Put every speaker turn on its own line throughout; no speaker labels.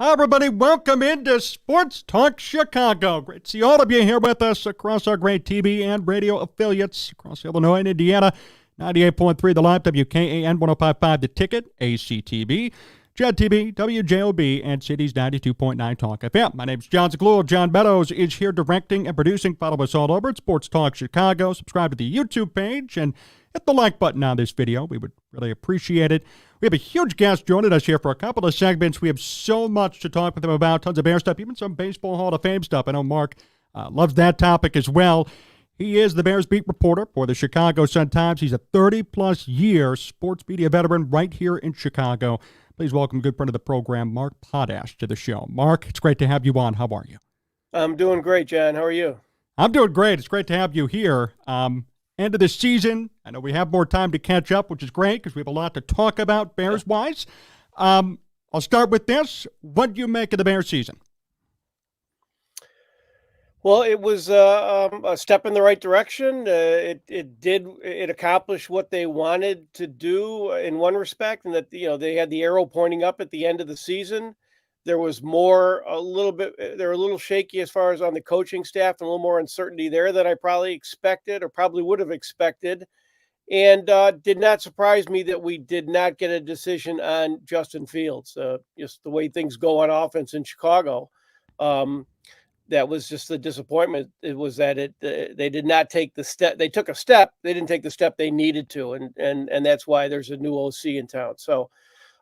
Hi, everybody. Welcome into Sports Talk Chicago. Great to see all of you here with us across our great TV and radio affiliates across Illinois and Indiana. 98.3 The Live, WKAN, 105.5 The Ticket, ACTV, JED TV, WJOB, and Cities 92.9 Talk FM. My name's Jon Zaghloul. John Meadows is here directing and producing. Follow us all over at Sports Talk Chicago. Subscribe to the YouTube page and hit the like button on this video. We would really appreciate it. We have a huge guest joining us here for a couple of segments. We have so much to talk with him about, tons of Bear stuff, even some Baseball Hall of Fame stuff. I know Mark loves that topic as well. He is the Bears beat reporter for the Chicago Sun-Times. He's a 30-plus year sports media veteran right here in Chicago. Please welcome a good friend of the program, Mark Potash, to the show. Mark, it's great to have you on. How are you?
I'm doing great, John. How are you?
I'm doing great. It's great to have you here. End of the season. I know we have more time to catch up, which is great because we have a lot to talk about Bears-wise. I'll start with this. What do you make of the Bears season?
Well, it was a step in the right direction. It accomplished what they wanted to do in one respect, and that they had the arrow pointing up at the end of the season. There was they were a little shaky as far as on the coaching staff, and a little more uncertainty there than I probably expected or probably would have expected. And did not surprise me that we did not get a decision on Justin Fields. Just the way things go on offense in Chicago. That was just the disappointment. It was that they did not take the step. They took a step. They didn't take the step they needed to, and that's why there's a new OC in town. So,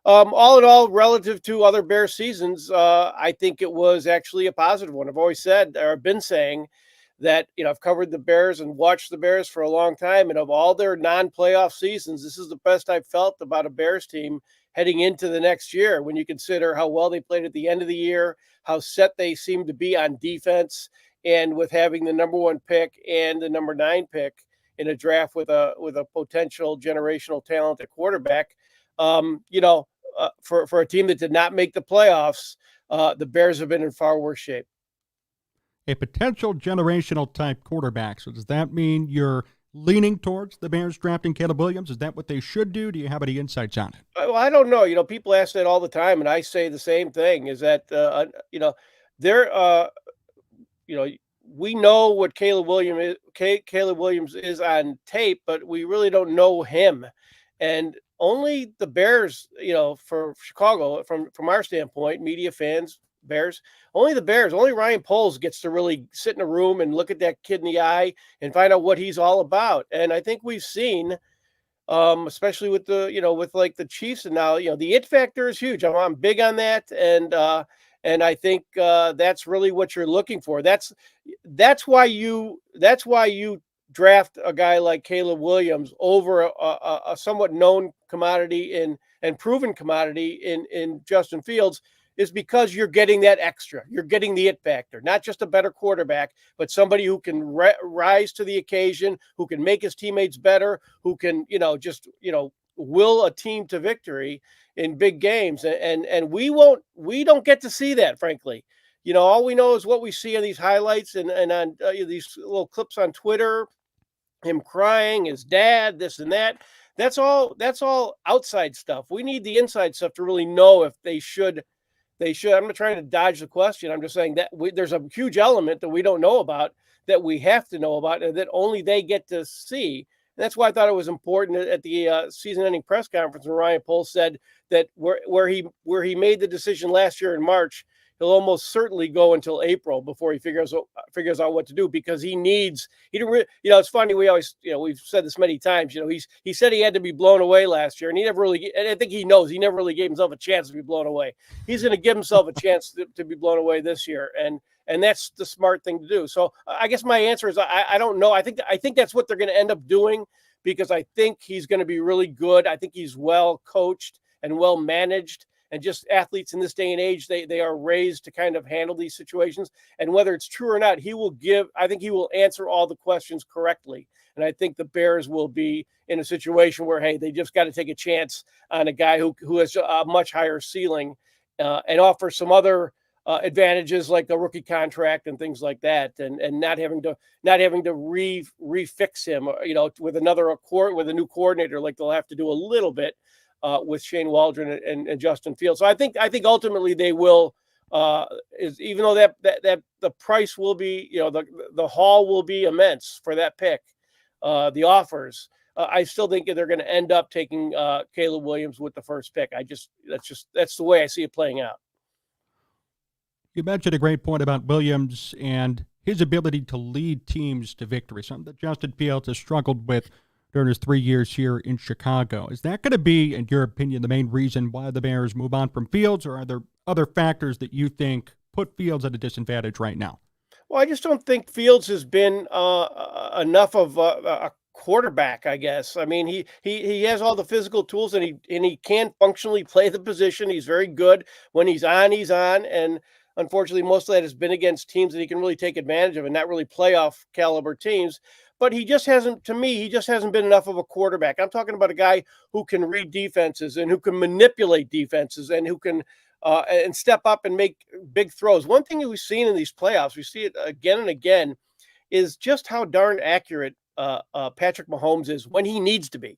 all in all, relative to other Bears seasons, I think it was actually a positive one. I've always said, or I've been saying, that I've covered the Bears and watched the Bears for a long time, and of all their non-playoff seasons, this is the best I've felt about a Bears team heading into the next year. When you consider how well they played at the end of the year, how set they seem to be on defense, and with having the number 1 pick and the number 9 pick in a draft with a potential generational talent at quarterback, for a team that did not make the playoffs, the Bears have been in far worse shape.
A potential generational type quarterback. So does that mean you're leaning towards the Bears drafting Caleb Williams? Is that what they should do? Do you have any insights on it?
Well, I don't know. People ask that all the time, and I say the same thing. Is that we know what Caleb Williams is on tape, but we really don't know him. And only the Bears, for Chicago, from our standpoint, media fans, Bears, only Ryan Poles gets to really sit in a room and look at that kid in the eye and find out what he's all about. And I think we've seen, especially with the Chiefs, and now the it factor is huge. I'm big on that, and I think that's really what you're looking for. That's why you draft a guy like Caleb Williams over a somewhat known commodity and proven commodity in Justin Fields, is because you're getting that extra. You're getting the it factor, not just a better quarterback, but somebody who can rise to the occasion, who can make his teammates better, who can, will a team to victory in big games. And we don't get to see that, frankly. All we know is what we see in these highlights and on these little clips on Twitter, him crying, his dad, this and that. That's all outside stuff. We need the inside stuff to really know if they should. I'm not trying to dodge the question. I'm just saying that there's a huge element that we don't know about, that we have to know about, and that only they get to see. And that's why I thought it was important at the season-ending press conference when Ryan Poles said that where he made the decision last year in March, he'll almost certainly go until April before he figures out what to do, because he didn't really, it's funny. We always, we've said this many times, he said he had to be blown away last year, and he never really, and I think he knows he never really gave himself a chance to be blown away. He's going to give himself a chance to be blown away this year. And that's the smart thing to do. So I guess my answer is, I don't know. I think that's what they're going to end up doing, because I think he's going to be really good. I think he's well coached and well managed. And just athletes in this day and age, they are raised to kind of handle these situations. And whether it's true or not, I think he will answer all the questions correctly. And I think the Bears will be in a situation where, hey, they just got to take a chance on a guy who has a much higher ceiling and offers some other advantages like a rookie contract and things like that, and not having to refix him, with a new coordinator, like they'll have to do a little bit with Shane Waldron and Justin Fields. So I think ultimately they will is even though that the price will be, the haul will be immense for that pick, the offers. I still think they're going to end up taking Caleb Williams with the first pick. That's the way I see it playing out.
You mentioned a great point about Williams and his ability to lead teams to victory, something that Justin Fields has struggled with during his 3 years here in Chicago. Is that going to be, in your opinion, the main reason why the Bears move on from Fields, or are there other factors that you think put Fields at a disadvantage right now?
Well, I just don't think Fields has been enough of a quarterback, I guess. I mean, he has all the physical tools, and he can functionally play the position. He's very good when he's on, and unfortunately, most of that has been against teams that he can really take advantage of, and not really playoff caliber teams. But he just hasn't, to me, he just hasn't been enough of a quarterback. I'm talking about a guy who can read defenses and who can manipulate defenses and who can and step up and make big throws. One thing that we've seen in these playoffs, we see it again and again, is just how darn accurate Patrick Mahomes is when he needs to be.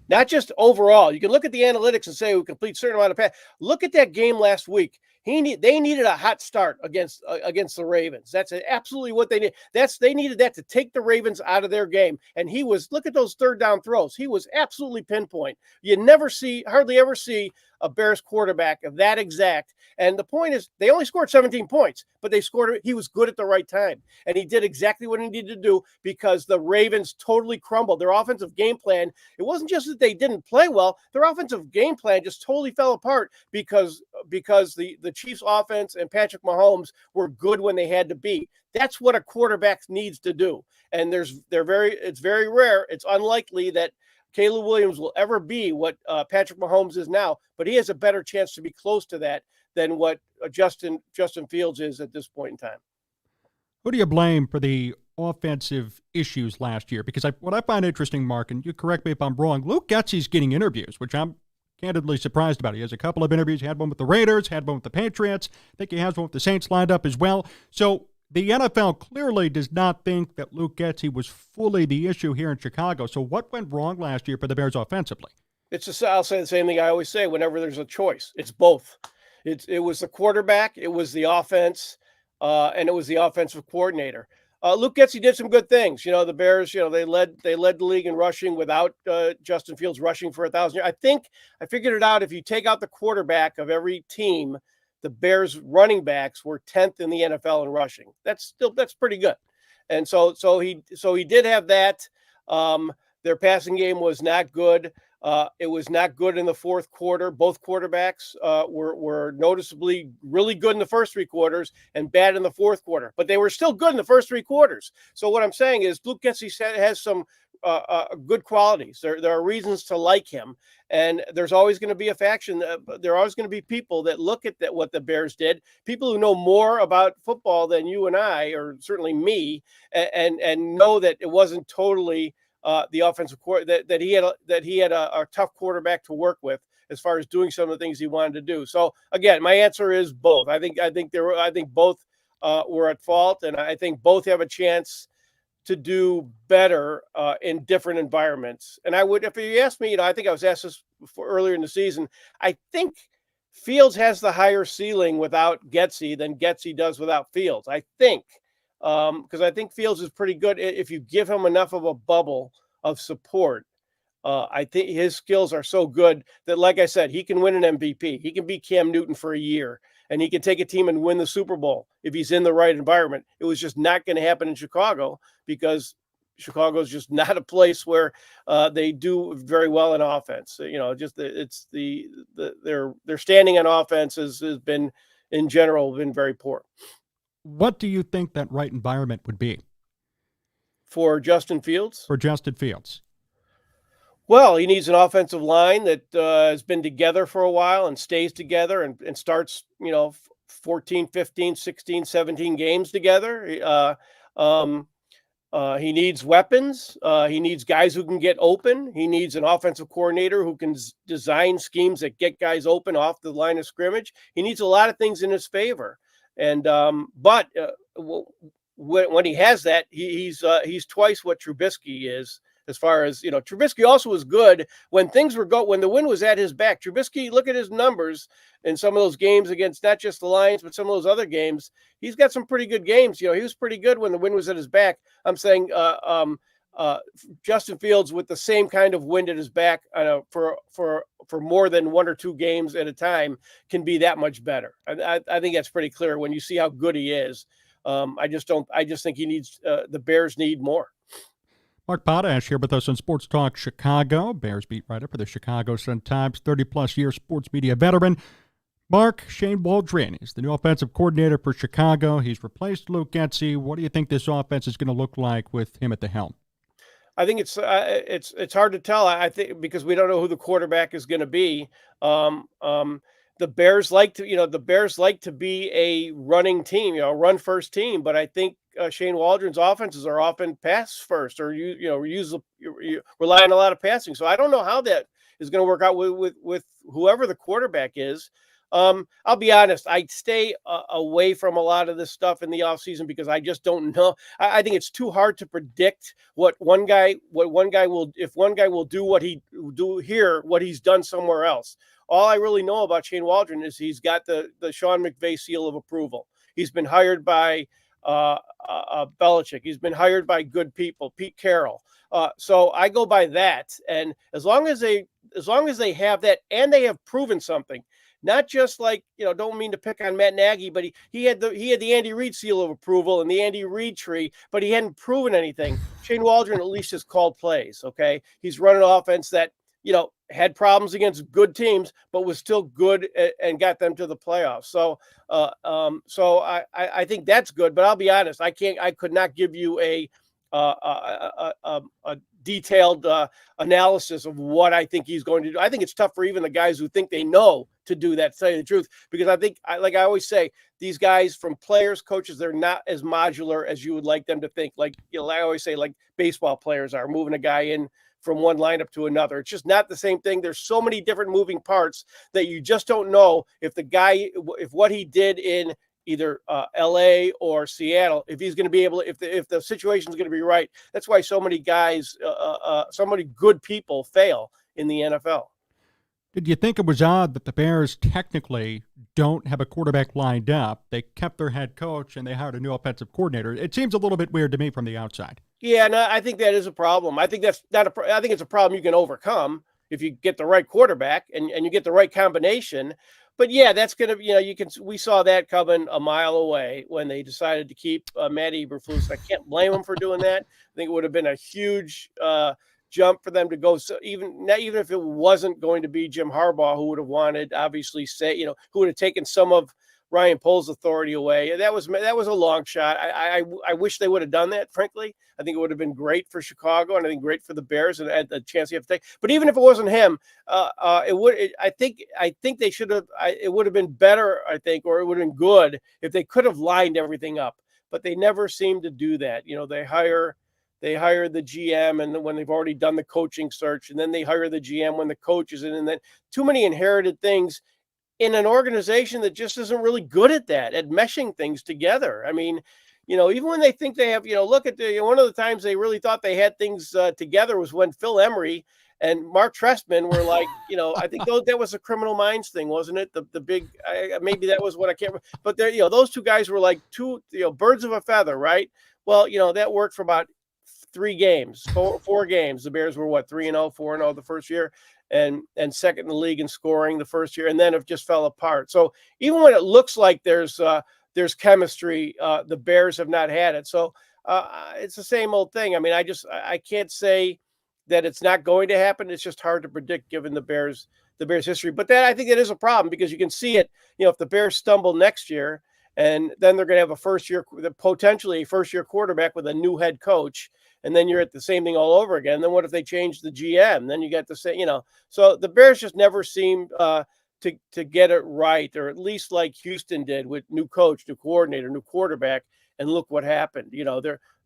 Not just overall. You can look at the analytics and say we complete a certain amount of pass. Look at that game last week. They needed a hot start against the Ravens. That's absolutely what they need. They needed that to take the Ravens out of their game. And look at those third down throws. He was absolutely pinpoint. You hardly ever see a Bears quarterback of that exact. And the point is, they only scored 17 points, but he was good at the right time. And he did exactly what he needed to do because the Ravens totally crumbled. Their offensive game plan, it wasn't just that they didn't play well, their offensive game plan just totally fell apart because the Chiefs offense and Patrick Mahomes were good when they had to be. That's what a quarterback needs to do. And it's very rare. It's unlikely that Caleb Williams will ever be what Patrick Mahomes is now, but he has a better chance to be close to that than what Justin Fields is at this point in time.
Who do you blame for the offensive issues last year? Because what I find interesting, Mark, and you correct me if I'm wrong, Luke Getsy's getting interviews, which I'm candidly surprised about. He has a couple of interviews. He had one with the Raiders, had one with the Patriots. I think he has one with the Saints lined up as well. So the NFL clearly does not think that Luke Getsy was fully the issue here in Chicago. So what went wrong last year for the Bears offensively?
I'll say the same thing I always say whenever there's a choice. It's both. It was the quarterback, it was the offense, and it was the offensive coordinator. Luke Getsy did some good things. The Bears, they led the league in rushing without Justin Fields rushing for 1,000 yards. I think I figured it out. If you take out the quarterback of every team, the Bears running backs were 10th in the NFL in rushing. That's pretty good. And so he did have that. Their passing game was not good. It was not good in the fourth quarter. Both quarterbacks were noticeably really good in the first three quarters and bad in the fourth quarter, but they were still good in the first three quarters. So what I'm saying is Luke Getsy has some good qualities. There are reasons to like him, and there's always going to be a faction. There are always going to be people that look at what the Bears did, people who know more about football than you and I, or certainly me, and know that it wasn't totally the offensive court that he had a tough quarterback to work with as far as doing some of the things he wanted to do. So again, my answer is both. I think both were at fault, and I think both have a chance to do better in different environments. And if you ask me, I think I was asked this before earlier in the season. I think Fields has the higher ceiling without Getsy than Getsy does without Fields. I think. Because I think Fields is pretty good if you give him enough of a bubble of support. I think his skills are so good that, like I said, he can win an MVP. He can beat Cam Newton for a year, and he can take a team and win the Super Bowl if he's in the right environment. It was just not going to happen in Chicago because Chicago is just not a place where they do very well in offense. Their standing on offense has been, in general, very poor.
What do you think that right environment would be?
For Justin Fields?
For Justin Fields.
Well, he needs an offensive line that has been together for a while and stays together and starts, 14, 15, 16, 17 games together. He needs weapons. He needs guys who can get open. He needs an offensive coordinator who can design schemes that get guys open off the line of scrimmage. He needs a lot of things in his favor. And when he has that, he's twice what Trubisky is as far as, Trubisky also was good when things were when the wind was at his back. Trubisky, look at his numbers in some of those games against not just the Lions, but some of those other games. He's got some pretty good games. He was pretty good when the wind was at his back. I'm saying, Justin Fields with the same kind of wind at his back for more than 1 or 2 games at a time can be that much better. I think that's pretty clear when you see how good he is. I just think he needs the Bears need more.
Mark Potash here with us on Sports Talk Chicago, Bears beat writer for the Chicago Sun-Times, 30-plus year sports media veteran. Mark, Shane Waldron is the new offensive coordinator for Chicago. He's replaced Luke Getsy. What do you think this offense is going to look like with him at the helm?
I think it's hard to tell. I think because we don't know who the quarterback is going to be. The Bears like to be a running team, run first team. But I think Shane Waldron's offenses are often pass first, or you rely on a lot of passing. So I don't know how that is going to work out with whoever the quarterback is. I'll be honest, I stay away from a lot of this stuff in the offseason because I just don't know. I think it's too hard to predict what one guy will do what he's done somewhere else. All I really know about Shane Waldron is he's got the Sean McVay seal of approval. He's been hired by Belichick. He's been hired by good people, Pete Carroll. So I go by that. And as long as they have that and they have proven something, not just don't mean to pick on Matt Nagy, but he had the Andy Reid seal of approval and the Andy Reid tree, but he hadn't proven anything. Shane Waldron at least has called plays. Okay. He's run an offense that, had problems against good teams, but was still good and got them to the playoffs. So, I think that's good, but I'll be honest. I could not give you a detailed analysis of what I think he's going to do. I think it's tough for even the guys who think they know to do that, to tell you the truth, because I think, like I always say, these guys, from players, coaches, they're not as modular as you would like them to think. Like, I always say, like baseball players are moving a guy in from one lineup to another. It's just not the same thing. There's so many different moving parts that you just don't know if what he did in either LA or Seattle, if he's going to be able, if the situation is going to be right. That's why so many guys, so many good people fail in the NFL.
Did you think it was odd that the Bears technically don't have a quarterback lined up? They kept their head coach and they hired a new offensive coordinator. It seems a little bit weird to me from the outside.
Yeah, no, I think that is a problem. I think that's not I think it's a problem you can overcome if you get the right quarterback and you get the right combination. But yeah, that's going to, we saw that coming a mile away when they decided to keep Matt Eberflus. I can't blame them for doing that. I think it would have been a huge jump for them to go. So even if it wasn't going to be Jim Harbaugh, who would have wanted, obviously, who would have taken some of Ryan Pohl's authority away. That was a long shot. I wish they would have done that, frankly. I think it would have been great for Chicago, and I think great for the Bears, and had the chance you have to take. But even if it wasn't him, I think they should have. It would have been better, I think, or it would have been good if they could have lined everything up. But they never seem to do that. They hire the GM, and when they've already done the coaching search, and then they hire the GM when the coach is in, and then too many inherited things in an organization that just isn't really good at that, at meshing things together. I mean, even when they think they have, look at one of the times they really thought they had things together was when Phil Emery and Mark Trestman were like, I think that was a Criminal Minds thing, wasn't it? The big, maybe that was what I can't remember. But those two guys were like two, birds of a feather, right? Well, that worked for about 4 games. The Bears were 3-0, 4-0 the first year, and second in the league in scoring the first year, and then it just fell apart. So even when it looks like there's chemistry, the Bears have not had it. So it's the same old thing. I mean, I can't say that it's not going to happen. It's just hard to predict given the Bears history. But I think that is a problem because you can see it. If the Bears stumble next year, and then they're going to have potentially a first year quarterback with a new head coach. And then you're at the same thing all over again. Then what if they change the GM? Then you get the same, So the Bears just never seemed to get it right, or at least like Houston did with new coach, new coordinator, new quarterback. and look what happened.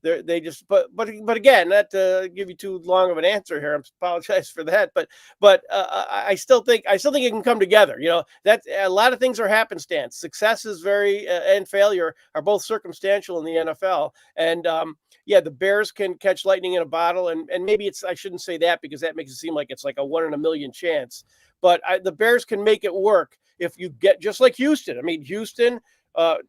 They just but again, not to give you too long of an answer here. I apologize for that, but I still think it can come together. That a lot of things are happenstance. Success is and failure are both circumstantial in the NFL, and yeah, the Bears can catch lightning in a bottle, and maybe I shouldn't say that because that makes it seem like it's like a 1 in a million chance, but the Bears can make it work if you get just like Houston. I mean, Houston.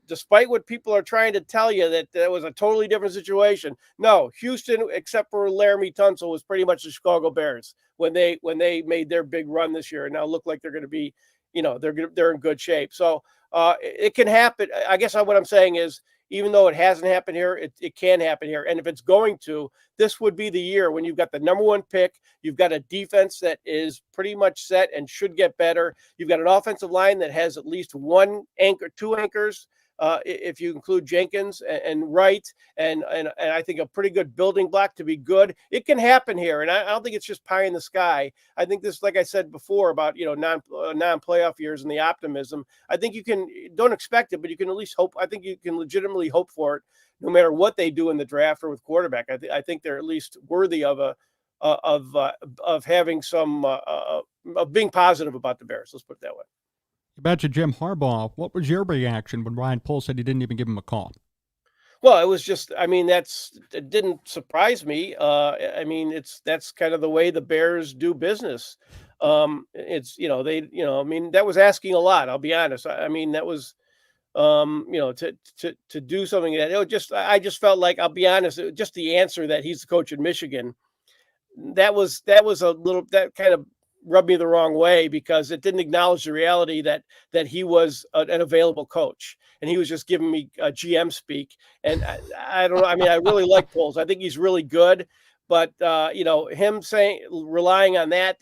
Despite what people are trying to tell you that was a totally different situation. No, Houston, except for Laramie Tunsil, was pretty much the Chicago Bears when they made their big run this year, and now look like they're going to be, they're in good shape. So it can happen. I guess what I'm saying is, even though it hasn't happened here, it can happen here. And if it's going to, this would be the year when you've got the number one pick. You've got a defense that is pretty much set and should get better. You've got an offensive line that has at least one anchor, two anchors, if you include Jenkins and Wright, and I think a pretty good building block to be good. It can happen here, and I don't think it's just pie in the sky. I think this, like I said before about non-playoff years and the optimism. I think don't expect it, but you can at least hope. I think you can legitimately hope for it, no matter what they do in the draft or with quarterback. I think they're at least worthy of having some of being positive about the Bears. Let's put it that way.
You mentioned Jim Harbaugh. What was your reaction when Ryan Poles said he didn't even give him a call?
Well, it was just, it didn't surprise me. That's kind of the way the Bears do business. That was asking a lot. I'll be honest. That was, to do something I just felt like, I'll be honest, just the answer that he's the coach at Michigan. That was a little, that kind of rubbed me the wrong way, because it didn't acknowledge the reality that he was an available coach, and he was just giving me GM speak. And I don't know. I really like Poles. I think he's really good, but him relying on that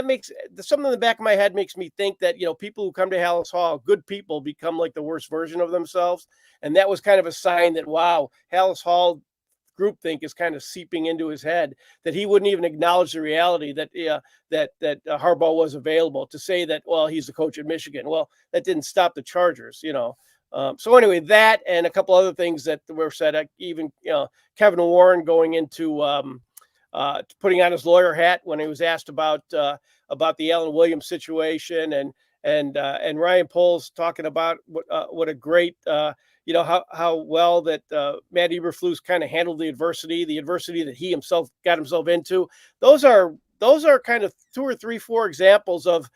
makes something in the back of my head makes me think that, people who come to Hallis Hall, good people, become like the worst version of themselves. And that was kind of a sign that, wow, Hallis Hall groupthink is kind of seeping into his head, that he wouldn't even acknowledge the reality that Harbaugh was available, to say that, well, he's the coach at Michigan. Well, that didn't stop the Chargers, So anyway, that and a couple other things that were said, even Kevin Warren going into putting on his lawyer hat when he was asked about the Alan Williams situation, and Ryan Poles talking about what a great how well that Matt Eberflus kind of handled the adversity that he himself got himself into. Those are kind of 2 or 3, 4 examples of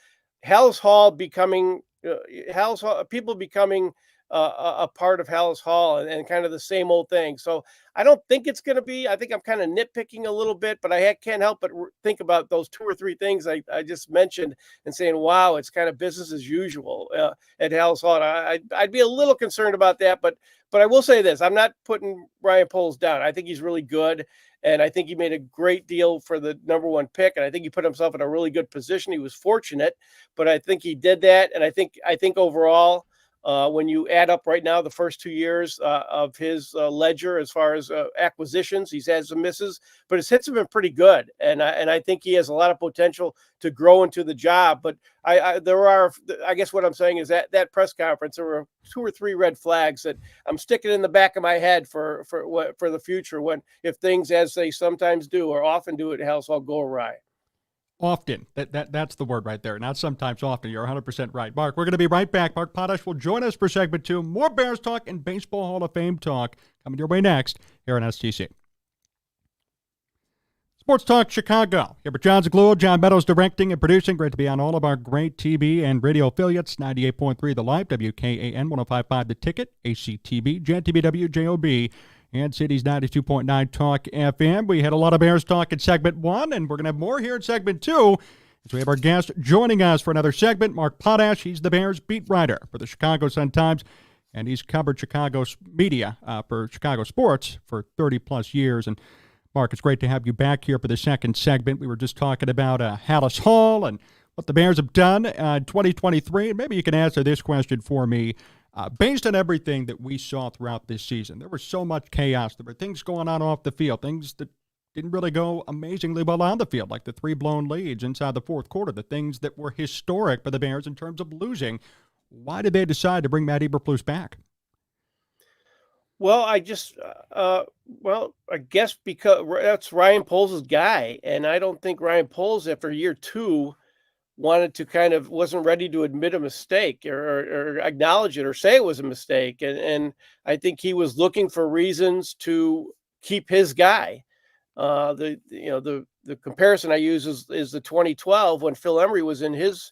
Hallis Hall becoming people becoming a part of Hallis Hall, and kind of the same old thing. So I don't think it's going to be. I think I'm kind of nitpicking a little bit, but I can't help but think about those 2 or 3 things I just mentioned, and saying, wow, it's kind of business as usual at Hallis Hall. I'd be a little concerned about that, but I will say this: I'm not putting Ryan Poles down. I think he's really good, and I think he made a great deal for the number one pick, and I think he put himself in a really good position. He was fortunate, but I think he did that, and I think overall, when you add up right now the first 2 years of his ledger as far as acquisitions, he's had some misses, but his hits have been pretty good, and I think he has a lot of potential to grow into the job. But I guess what I'm saying is that press conference, there were 2 or 3 red flags that I'm sticking in the back of my head for the future, if things, as they sometimes do or often do at Hallis Hall, go awry.
Often. That's the word right there. Not sometimes, often. You're 100% right. Mark, we're going to be right back. Mark Potash will join us for segment 2. More Bears talk and Baseball Hall of Fame talk coming your way next here on STC. Sports Talk Chicago. Here with Jon Zaghloul, John Meadows directing and producing. Great to be on all of our great TV and radio affiliates. 98.3 The Live, WKAN, 105.5 The Ticket, ACTV, JTBW, JOB, and Cities 92.9 Talk FM. We had a lot of Bears talk in segment 1, and we're going to have more here in segment 2, as we have our guest joining us for another segment, Mark Potash. He's the Bears beat writer for the Chicago Sun-Times, and he's covered Chicago's media for Chicago sports for 30-plus years. And Mark, it's great to have you back here for the second segment. We were just talking about Hallis Hall and what the Bears have done in 2023. And maybe you can answer this question for me. Based on everything that we saw throughout this season, there was so much chaos. There were things going on off the field, things that didn't really go amazingly well on the field, like the 3 blown leads inside the fourth quarter, the things that were historic for the Bears in terms of losing. Why did they decide to bring Matt Eberflus back?
Well, I guess because that's Ryan Poles' guy, and I don't think Ryan Poles, after year 2, wanted to wasn't ready to admit a mistake or acknowledge it or say it was a mistake, and I think he was looking for reasons to keep his guy. The comparison I use is the 2012 when Phil Emery was in his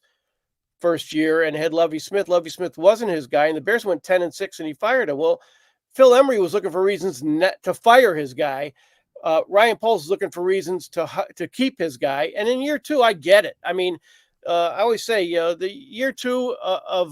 first year and had Lovie Smith. Lovie Smith wasn't his guy, and the Bears went 10-6, and he fired him. Well, Phil Emery was looking for reasons not to fire his guy. Ryan Poles is looking for reasons to keep his guy. And in year 2, I get it. I mean, I always say, the year 2 of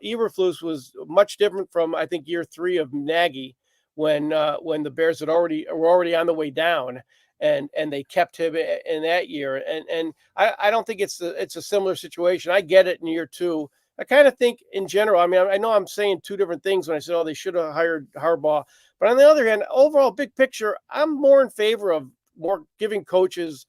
Eberflus was much different from, I think, year 3 of Nagy, when the Bears were already on the way down, and they kept him in that year. And I don't think it's a similar situation. I get it in year 2. I kind of think in general, I mean, I know I'm saying two different things when I said, oh, they should have hired Harbaugh. But on the other hand, overall big picture, I'm more in favor of more giving coaches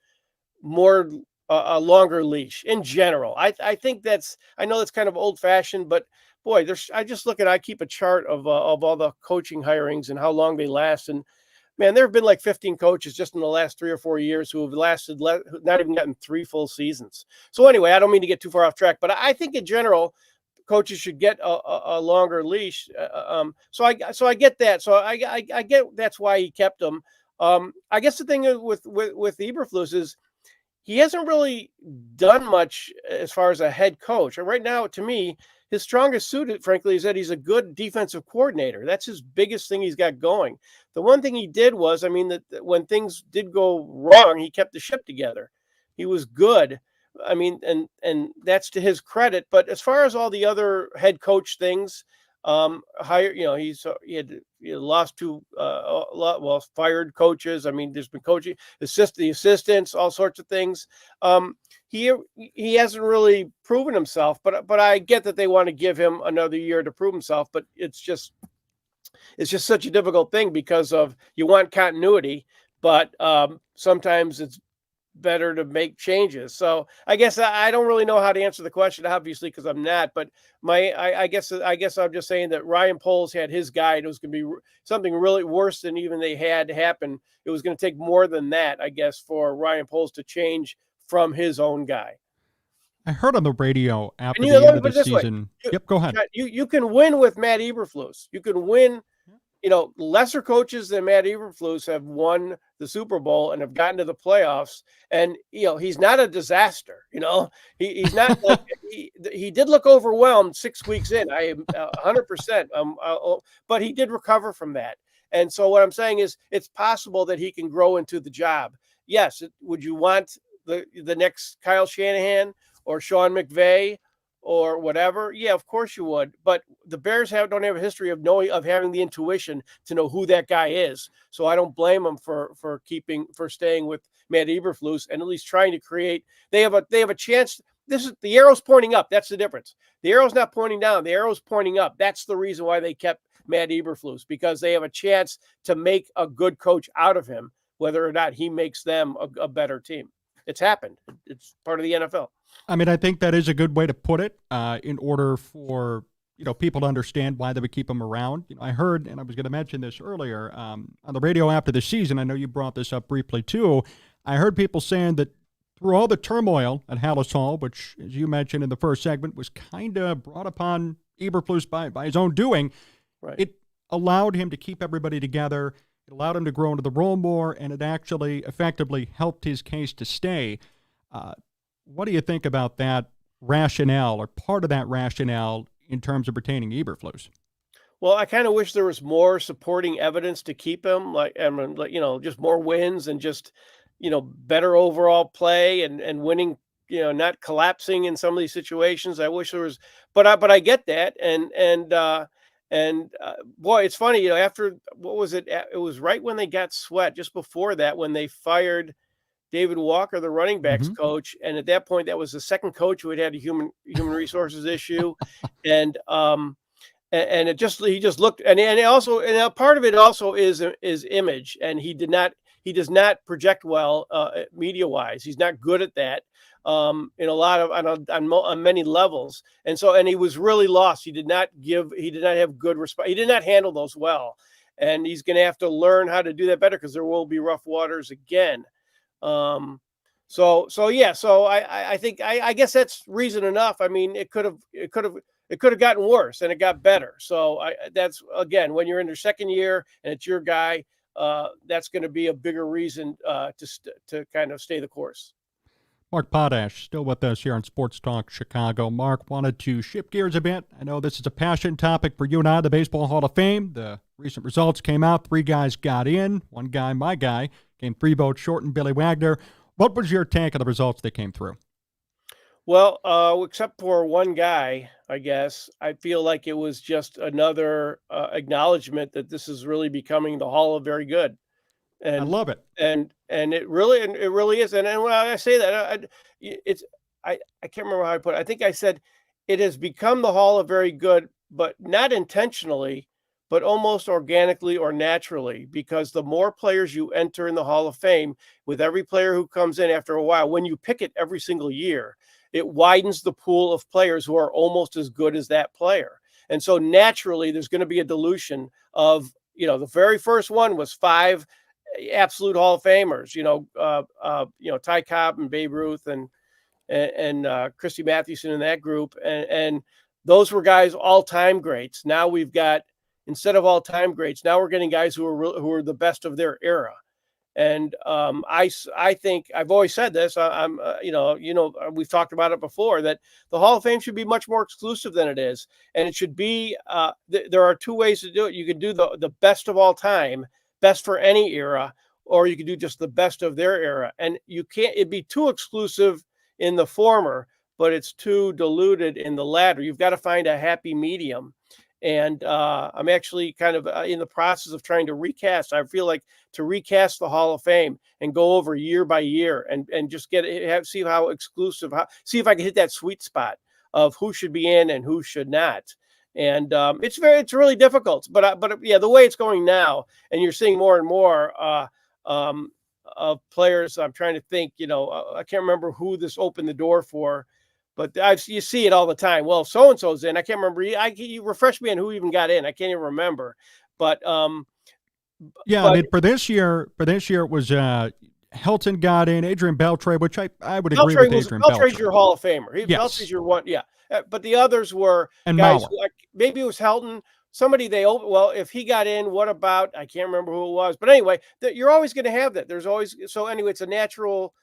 more a longer leash in general. I think I know that's kind of old fashioned, but boy, I keep a chart of all the coaching hirings and how long they last. And man, there have been like 15 coaches just in the last 3 or 4 years who have lasted not even gotten 3 full seasons. So anyway, I don't mean to get too far off track, but I think in general, coaches should get a longer leash. So I get that. So I get that's why he kept them. I guess the thing with Eberflus is he hasn't really done much as far as a head coach. And right now, to me, his strongest suit, frankly, is that he's a good defensive coordinator. That's his biggest thing he's got going. The one thing he did was, I mean, that when things did go wrong, he kept the ship together. He was good. I mean, and that's to his credit. But as far as all the other head coach things, he had lost two, fired coaches. I mean, there's been coaching, the assistants, all sorts of things. He hasn't really proven himself, but I get that they want to give him another year to prove himself. But it's just such a difficult thing because of you want continuity, but sometimes it's better to make changes. So I guess I don't really know how to answer the question, obviously, because I'm not. But I guess I'm just saying that Ryan Poles had his guy, and it was going to be something really worse than even they had happen. It was going to take more than that, I guess, for Ryan Poles to change from his own guy.
I heard on the radio after
And
the end of the season. Yep, go ahead.
You can win with Matt Eberflus. You can win. Lesser coaches than Matt Eberflus have won the Super Bowl and have gotten to the playoffs. And, he's not a disaster. He's not like he did look overwhelmed 6 weeks in. I am 100%. But he did recover from that. And so what I'm saying is it's possible that he can grow into the job. Yes. Would you want the next Kyle Shanahan or Sean McVay or whatever? Yeah, of course you would. But the Bears don't have a history of having the intuition to know who that guy is. So I don't blame them for staying with Matt Eberflus and at least trying to create. They have a chance. The arrow's pointing up. That's the difference. The arrow's not pointing down. The arrow's pointing up. That's the reason why they kept Matt Eberflus, because they have a chance to make a good coach out of him, whether or not he makes them a better team. It's happened. It's part of the NFL.
I mean, I think that is a good way to put it, in order for, people to understand why they would keep him around. I heard, and I was going to mention this earlier, on the radio after the season, I know you brought this up briefly too, I heard people saying that through all the turmoil at Hallis Hall, which, as you mentioned in the first segment, was kind of brought upon Eberflus by his own doing,
right,
it allowed him to keep everybody together, it allowed him to grow into the role more, and it actually effectively helped his case to stay. What do you think about that rationale, or part of that rationale, in terms of retaining Eberflus?
Well, I kind of wish there was more supporting evidence to keep him, just more wins and just, better overall play and winning, not collapsing in some of these situations. I wish there was, but I get that. And boy, it's funny, after, what was it? It was right when they got Sweat, just before that, when they fired David Walker, the running backs coach. And at that point, that was the second coach who had a human resources issue. And he just looked, and a part of it also is image. And he does not project well, media wise. He's not good at that. In a lot of, on many levels. And he was really lost. He did not have good response. He did not handle those well. and he's going to have to learn how to do that better because there will be rough waters again. I think I guess that's reason enough. I mean, it could have gotten worse, and it got better. So that's again, when you're in your second year and it's your guy, that's going to be a bigger reason to kind of stay the course.
Mark Potash, still with us here on Sports Talk Chicago. Mark, wanted to shift gears a bit. I know this is a passion topic for you and I, the Baseball Hall of Fame. The recent results came out. 3 guys got in. One guy, my guy, came 3 votes short, and Billy Wagner. What was your take of the results that came through?
Well, except for one guy, I guess, I feel like it was just another acknowledgement that this is really becoming the Hall of Very Good.
I
And
love it.
it really is. And when I say that, I can't remember how I put it. I think I said it has become the Hall of Very Good, but not intentionally, but almost organically or naturally, because the more players you enter in the Hall of Fame, with every player who comes in after a while, when you pick it every single year, it widens the pool of players who are almost as good as that player. And so naturally, there's going to be a dilution of, the very first one was 5 absolute Hall of Famers, Ty Cobb and Babe Ruth and Christy Mathewson in that group. And those were guys, all-time greats. Now we've got, instead of all-time greats, now we're getting guys who are the best of their era. And I think I've always said this. We've talked about it before, that the Hall of Fame should be much more exclusive than it is, and it should be. There are 2 ways to do it. You could do the best of all time, best for any era, or you could do just the best of their era. And you can't. It'd be too exclusive in the former, but it's too diluted in the latter. You've got to find a happy medium. And I'm actually kind of in the process of trying to recast. I feel like to recast the Hall of Fame and go over year by year and just see how exclusive, see if I can hit that sweet spot of who should be in and who should not. And it's really difficult. But the way it's going now, and you're seeing more and more of players. I'm trying to think. I can't remember who this opened the door for. But you see it all the time. Well, so and so's in. I can't remember. You refresh me on who even got in. I can't even remember. But
I mean, for this year, it was Helton got in, Adrian Beltre, which I would agree with Adrian Beltre.
Beltre's your Hall of Famer.
Yes.
Beltre's your one. Yeah, but the others were
and
guys.
Mauer.
Maybe it was Helton. Somebody well, if he got in, what about? I can't remember who it was. But anyway, you're always going to have that. There's always anyway. It's a natural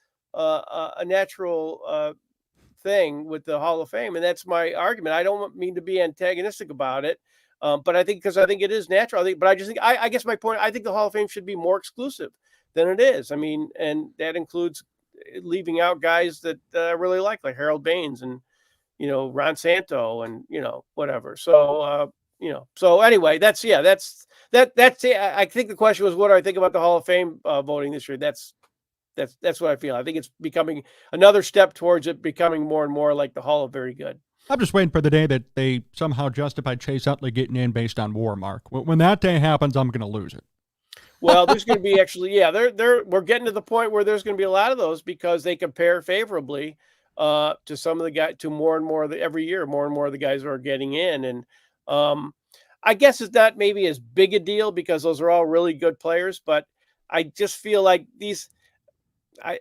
thing with the Hall of Fame, and that's my argument. I don't mean to be antagonistic about it, but I think it is natural. I guess my point. I think the Hall of Fame should be more exclusive than it is. I mean, and that includes leaving out guys that I really like Harold Baines and Ron Santo and whatever. So so anyway, that's it. I think the question was, what do I think about the Hall of Fame voting this year? That's what I feel. I think it's becoming another step towards it becoming more and more like the Hall of Very Good.
I'm just waiting for the day that they somehow justified Chase Utley getting in based on WAR, Mark. When that day happens, I'm going to lose it.
Well, there's going to be we're getting to the point where there's going to be a lot of those because they compare favorably to some of the guys, to more and more every year, more and more of the guys who are getting in. And I guess it's not maybe as big a deal because those are all really good players, but I just feel like I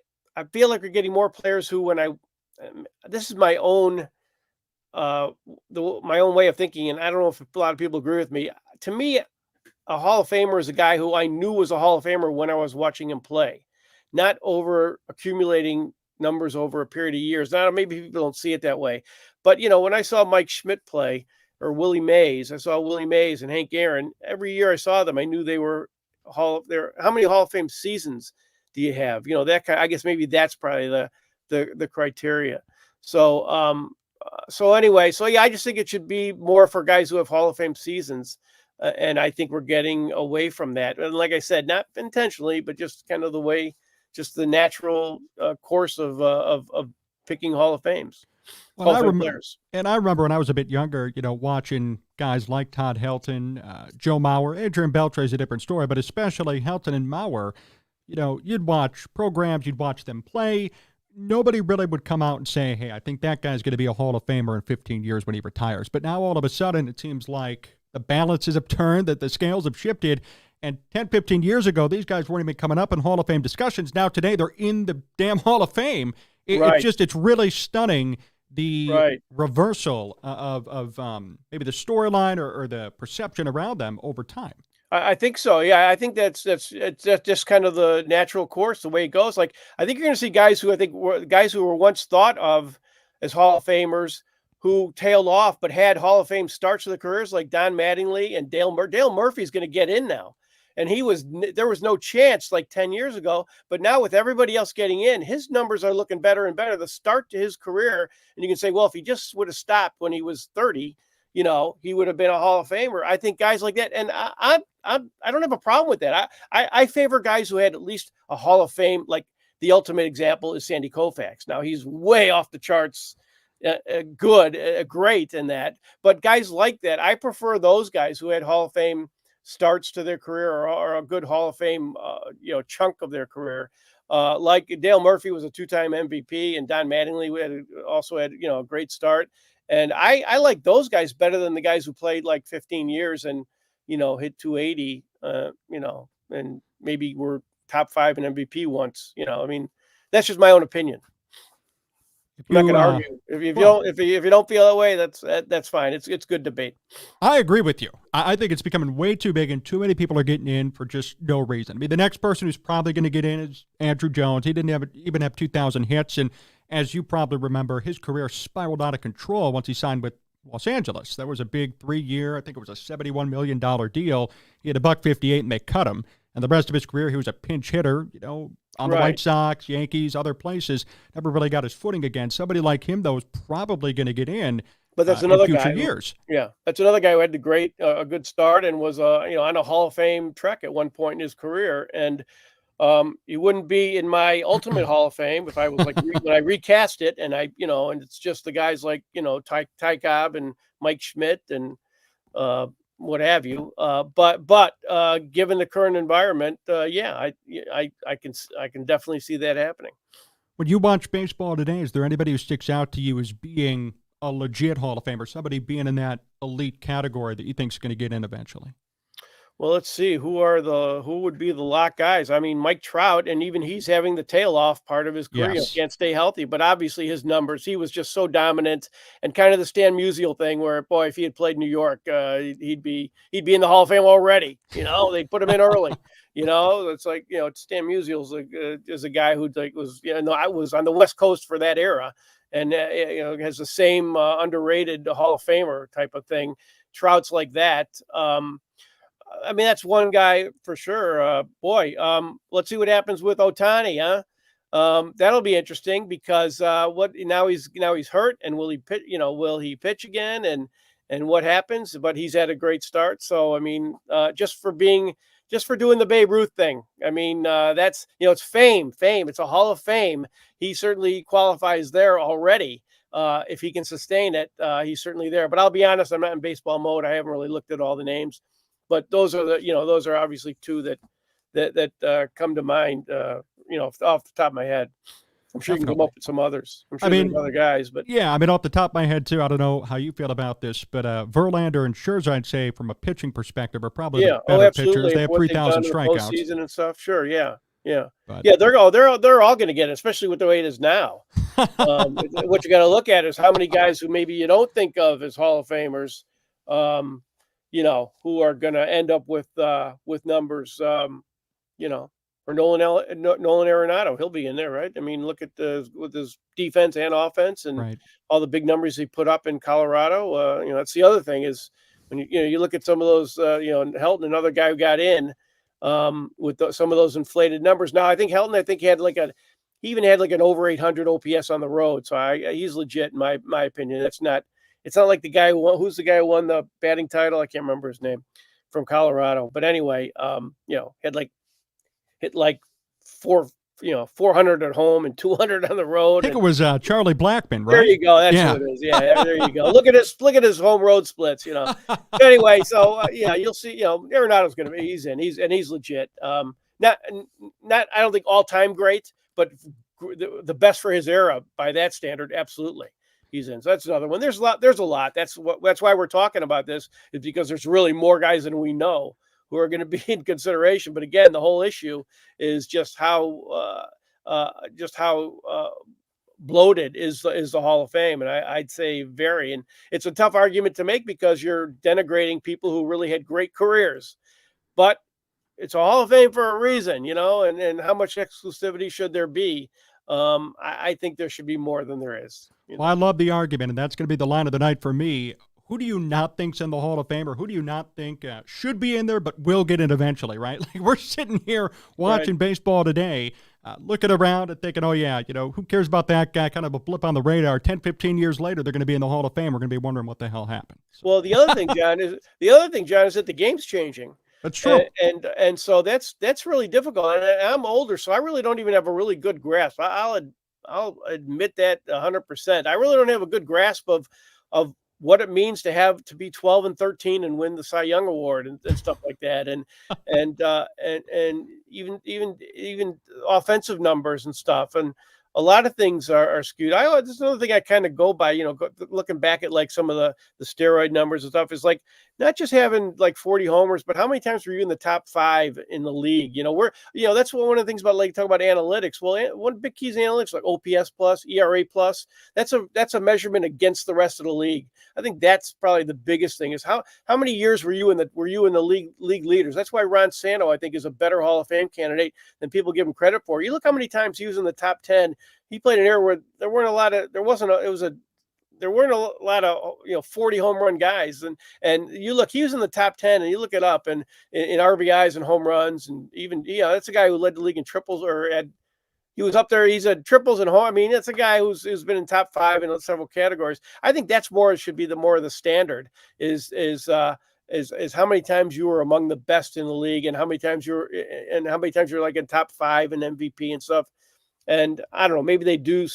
feel like we're getting more players who, this is my own, my own way of thinking, and I don't know if a lot of people agree with me. To me, a Hall of Famer is a guy who I knew was a Hall of Famer when I was watching him play, not over accumulating numbers over a period of years. Now, maybe people don't see it that way, but when I saw Mike Schmidt play or Willie Mays, I saw Willie Mays and Hank Aaron. Every year I saw them, I knew they were how many Hall of Fame seasons do you have? That kind. I guess maybe that's probably the criteria. So anyway, I just think it should be more for guys who have Hall of Fame seasons, and I think we're getting away from that. And like I said, not intentionally, but just kind of the way, just the natural course of picking Hall of Fames.
Well, I remember when I was a bit younger, watching guys like Todd Helton, Joe Mauer. Adrian Beltre is a different story, but especially Helton and Mauer. You'd watch programs, you'd watch them play. Nobody really would come out and say, hey, I think that guy's going to be a Hall of Famer in 15 years when he retires. But now all of a sudden, it seems like the balances have turned, that the scales have shifted, And 10, 15 years ago, these guys weren't even coming up in Hall of Fame discussions. Now today, they're in the damn Hall of Fame.
Right.
It's really stunning, the
Right.
reversal of maybe the storyline or the perception around them over time.
I think so. Yeah, I think that's just kind of the natural course, the way it goes. Like, I think you're going to see guys who I think were guys who were once thought of as Hall of Famers who tailed off, but had Hall of Fame starts of their careers, like Don Mattingly and Dale Murphy's going to get in now, and there was no chance like 10 years ago, but now with everybody else getting in, his numbers are looking better and better. The start to his career, and you can say, well, if he just would have stopped when he was 30. He would have been a Hall of Famer. I think guys like that, and I don't have a problem with that. I favor guys who had at least a Hall of Fame. Like, the ultimate example is Sandy Koufax. Now he's way off the charts, great in that. But guys like that, I prefer those guys who had Hall of Fame starts to their career, or a good Hall of Fame, chunk of their career. Like Dale Murphy was a 2-time MVP, and Don Mattingly also had a great start. And I like those guys better than the guys who played like 15 years and, hit 280, and maybe were top 5 in MVP once. I mean, that's just my own opinion. I'm not going to argue. If you don't feel that way, that's fine. It's good debate.
I agree with you. I think it's becoming way too big, and too many people are getting in for just no reason. I mean, the next person who's probably going to get in is Andrew Jones. He didn't even have 2,000 hits, and as you probably remember, his career spiraled out of control once he signed with Los Angeles. That was a big 3-year, I think it was a $71 million deal. He had a $158, and they cut him. And the rest of his career, he was a pinch hitter, on the White Sox, Yankees, other places. Never really got his footing again. Somebody like him, though, is probably going to get in.
But that's another
in future
guy.
Years.
Yeah, that's another guy who had a good start and was on a Hall of Fame trek at one point in hhis career. And he wouldn't be in my ultimate Hall of Fame if I was like when I recast it, and and it's just the guys like Ty Cobb and Mike Schmidt and what have you. But given the current environment, I can definitely see that happening.
When you watch baseball today, is there anybody who sticks out to you as being a legit Hall of Famer, somebody being in that elite category that you think is going to get in eventually?
Well, let's see who would be the lock guys. I mean, Mike Trout, and even he's having the tail off part of his career.
Yes.
He can't stay healthy, but obviously his numbers, he was just so dominant, and kind of the Stan Musial thing where, boy, if he had played New York, he'd be in the Hall of Fame already. They put him in early. It's like, Stan Musial is a guy who I was on the West Coast for that era, and has the same underrated Hall of Famer type of thing. Trout's like that. I mean, that's one guy for sure. Let's see what happens with Ohtani, huh? That'll be interesting because now he's hurt, and will he pitch? Will he pitch again? And what happens? But he's had a great start. So I mean, just for doing the Babe Ruth thing. I mean, that's it's fame. It's a Hall of Fame. He certainly qualifies there already. If he can sustain it, he's certainly there. But I'll be honest, I'm not in baseball mode. I haven't really looked at all the names. But those are obviously two that come to mind, off the top of my head. I'm sure you can come up with some others. I'm sure there's other guys, but
yeah, I mean, off the top of my head too. I don't know how you feel about this, but Verlander and Scherzer, I'd say, from a pitching perspective, are probably the better pitchers. They have 3,000 strikeouts.
Postseason and stuff. Sure, yeah. They're all going to get it, especially with the way it is now. What you got to look at is how many guys who maybe you don't think of as Hall of Famers. Who are going to end up with numbers, or Nolan Arenado. He'll be in there, right? I mean, look at with his defense and offense and all the big numbers he put up in Colorado. That's the other thing is when you look at some of those, Helton, another guy who got in with some of those inflated numbers. Now, I think Helton, he even had like an over 800 OPS on the road. So he's legit in my opinion. It's not like the guy who's the guy who won the batting title. I can't remember his name, from Colorado. But anyway, hit like 400 at home and 200 on the road.
I think it was Charlie Blackmon, right?
There you go. That's what it is. Yeah, there you go. Look at his home road splits. Anyway, so you'll see. Arenado's going to be. He's in. He's legit. Not. I don't think all time great, but the best for his era by that standard. Absolutely. He's in. So that's another one. There's a lot. That's why we're talking about this, is because there's really more guys than we know who are going to be in consideration. But again, the whole issue is just how bloated is the Hall of Fame, and I'd say very. And it's a tough argument to make because you're denigrating people who really had great careers, but it's a Hall of Fame for a reason, and how much exclusivity should there be? I think there should be more than there is.
Well, I love the argument, and that's going to be the line of the night for me. Who do you not think's in the Hall of Fame, or who do you not think should be in there but will get in eventually, right? Like, we're sitting here watching baseball today, looking around and thinking, oh, yeah, who cares about that guy? Kind of a blip on the radar. 10, 15 years later, they're going to be in the Hall of Fame. We're going to be wondering what the hell happened. So.
Well, the other thing, John, is that the game's changing.
That's true.
And so that's really difficult. And I'm older, so I really don't even have a really good grasp. I'll admit that 100%. I really don't have a good grasp of what it means to be 12 and 13 and win the Cy Young Award and stuff like that. And even offensive numbers and stuff. And a lot of things are skewed. There's another thing I kind of go by, looking back at like some of the steroid numbers and stuff, is like not just having like 40 homers, but how many times were you in the top 5 in the league? That's one of the things about, like, talk about analytics. Well, one big key is analytics, like OPS plus, ERA plus. That's a measurement against the rest of the league. I think that's probably the biggest thing, is how many years were you in the league leaders? That's why Ron Santo, I think, is a better Hall of Fame candidate than people give him credit for. You look how many times he was in the top 10. He played an era where there weren't a lot of 40 home run guys, and you look, he was in the top 10, and you look it up, and in RBIs and home runs, and even that's a guy who led the league in triples, he was up there. He's had triples and home. I mean, that's a guy who's been in top 5 in several categories. I think that's should be more of the standard, is how many times you were among the best in the league, and how many times you're like in top 5 in MVP and stuff. And I don't know, maybe they do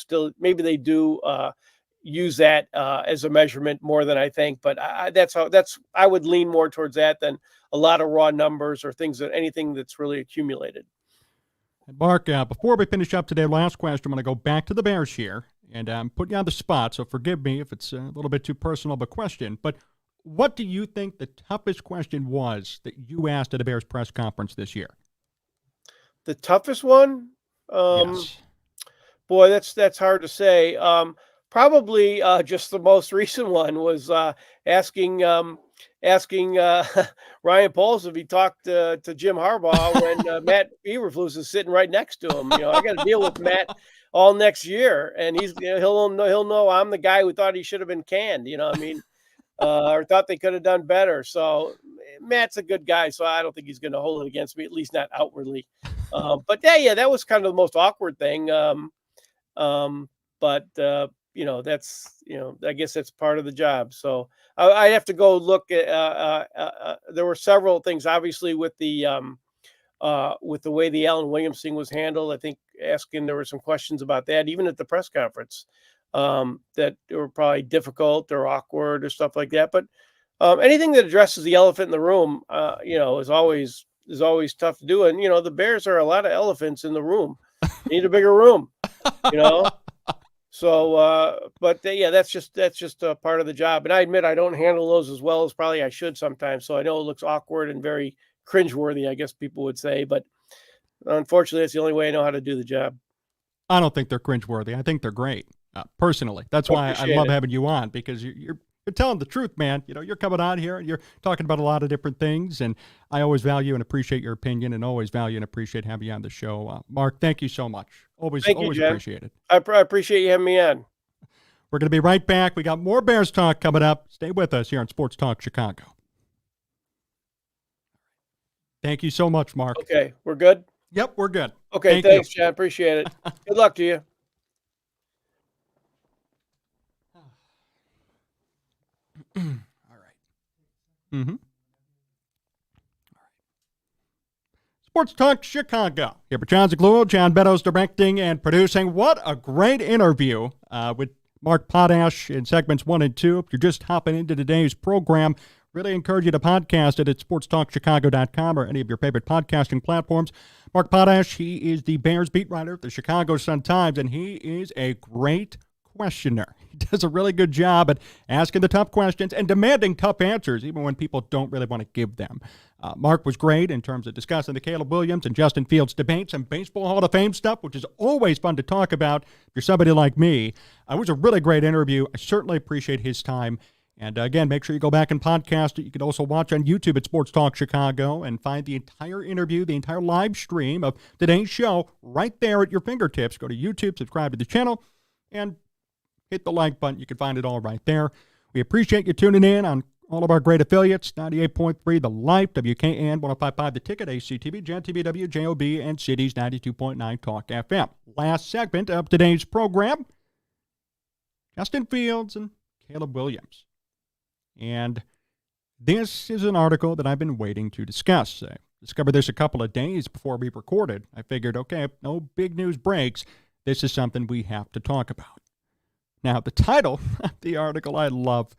use that as a measurement more than I think, but I would lean more towards that than a lot of raw numbers or anything that's really accumulated.
Mark, before we finish up today, last question, I'm going to go back to the Bears here, and I'm putting you on the spot, so forgive me if it's a little bit too personal of a question, but what do you think the toughest question was that you asked at a Bears press conference this year?
The toughest one?
Yes.
Boy, that's hard to say. Probably just the most recent one was asking Ryan Poles if he talked to Jim Harbaugh when Matt Eberflus is sitting right next to him. I got to deal with Matt all next year, and he'll know I'm the guy who thought he should have been canned. Or thought they could have done better. So Matt's a good guy, so I don't think he's going to hold it against me, at least not outwardly. But yeah, that was kind of the most awkward thing. But that's, I guess that's part of the job. So I have to go look at, there were several things, obviously, with the way the Alan Williams thing was handled. I think there were some questions about that, even at the press conference, that were probably difficult or awkward or stuff like that. But anything that addresses the elephant in the room, is always tough to do. And, the Bears are a lot of elephants in the room. They need a bigger room, So, but yeah, that's just a part of the job. And I admit I don't handle those as well as probably I should sometimes. So I know it looks awkward and very cringeworthy, I guess people would say. But unfortunately, that's the only way I know how to do the job.
I don't think they're cringeworthy. I think they're great, personally. That's why I love having you on, because you're telling the truth, man. You're coming on here and you're talking about a lot of different things, and I always value and appreciate your opinion, and always value and appreciate having you on the show. Mark, thank you so much. Always appreciate it.
I appreciate you having me on.
We're going to be right back. We got more Bears talk coming up. Stay with us here on Sports Talk Chicago. Thank you so much, Mark.
Okay, we're good?
Yep, we're good.
Okay, thanks, Chad. Appreciate it. Good luck to you.
All right. Mm-hmm. All right. Sports Talk Chicago. Here for Jon Zaghloul, John Beddoes directing and producing. What a great interview with Mark Potash in segments 1 and 2. If you're just hopping into today's program, really encourage you to podcast it at sportstalkchicago.com or any of your favorite podcasting platforms. Mark Potash, he is the Bears beat writer of the Chicago Sun-Times, and he is a great questioner. He does a really good job at asking the tough questions and demanding tough answers, even when people don't really want to give them. Mark was great in terms of discussing the Caleb Williams and Justin Fields debates and Baseball Hall of Fame stuff, which is always fun to talk about if you're somebody like me. It was a really great interview. I certainly appreciate his time. And again, make sure you go back and podcast it. You can also watch on YouTube at Sports Talk Chicago and find the entire interview, the entire live stream of today's show right there at your fingertips. Go to YouTube, subscribe to the channel, and hit the like button. You can find it all right there. We appreciate you tuning in on all of our great affiliates, 98.3 The Life, WKN, 105.5 The Ticket, ACTV, Gen TV, WJOB, and Cities 92.9 Talk FM. Last segment of today's program, Justin Fields and Caleb Williams. And this is an article that I've been waiting to discuss. I discovered this a couple of days before we recorded. I figured, okay, if no big news breaks, this is something we have to talk about. Now, the title of the article I love.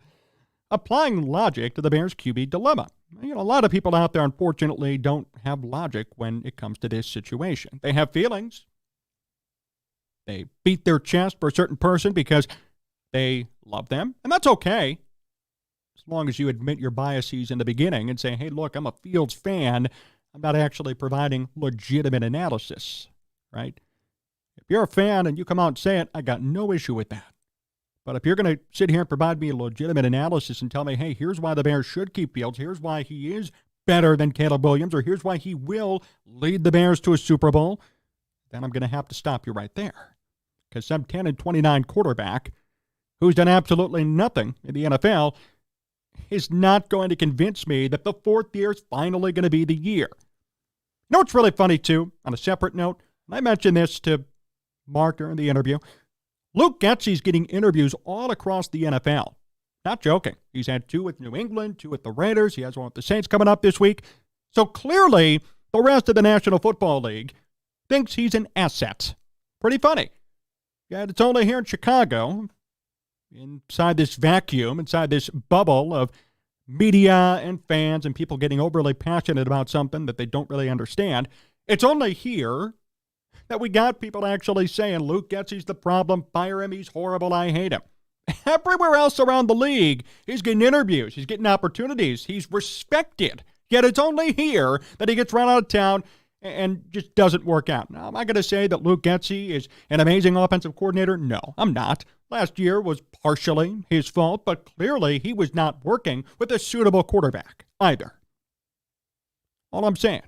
Applying logic to the Bears QB dilemma. You know, a lot of people out there, unfortunately, don't have logic when it comes to this situation. They have feelings. They beat their chest for a certain person because they love them, and that's okay, as long as you admit your biases in the beginning and say, hey, look, I'm a Fields fan. I'm not actually providing legitimate analysis, right? If you're a fan and you come out and say it, I got no issue with that. But if you're going to sit here and provide me a legitimate analysis and tell me, hey, here's why the Bears should keep Fields, here's why he is better than Caleb Williams, or here's why he will lead the Bears to a Super Bowl, then I'm going to have to stop you right there. Because some 10-29 quarterback who's done absolutely nothing in the NFL is not going to convince me that the fourth year is finally going to be the year. You know what's really funny, too, on a separate note? And I mentioned this to Mark during the interview. Luke Getsy's getting interviews all across the NFL. Not joking. He's had 2 with New England, 2 with the Raiders. He has one with the Saints coming up this week. So clearly, the rest of the National Football League thinks he's an asset. Pretty funny. Yet it's only here in Chicago, inside this vacuum, inside this bubble of media and fans and people getting overly passionate about something that they don't really understand. It's only here that we got people actually saying, Luke Getsy's the problem, fire him, he's horrible, I hate him. Everywhere else around the league, he's getting interviews, he's getting opportunities, he's respected. Yet it's only here that he gets run out of town and just doesn't work out. Now, am I going to say that Luke Getsy is an amazing offensive coordinator? No, I'm not. Last year was partially his fault, but clearly he was not working with a suitable quarterback either. All I'm saying.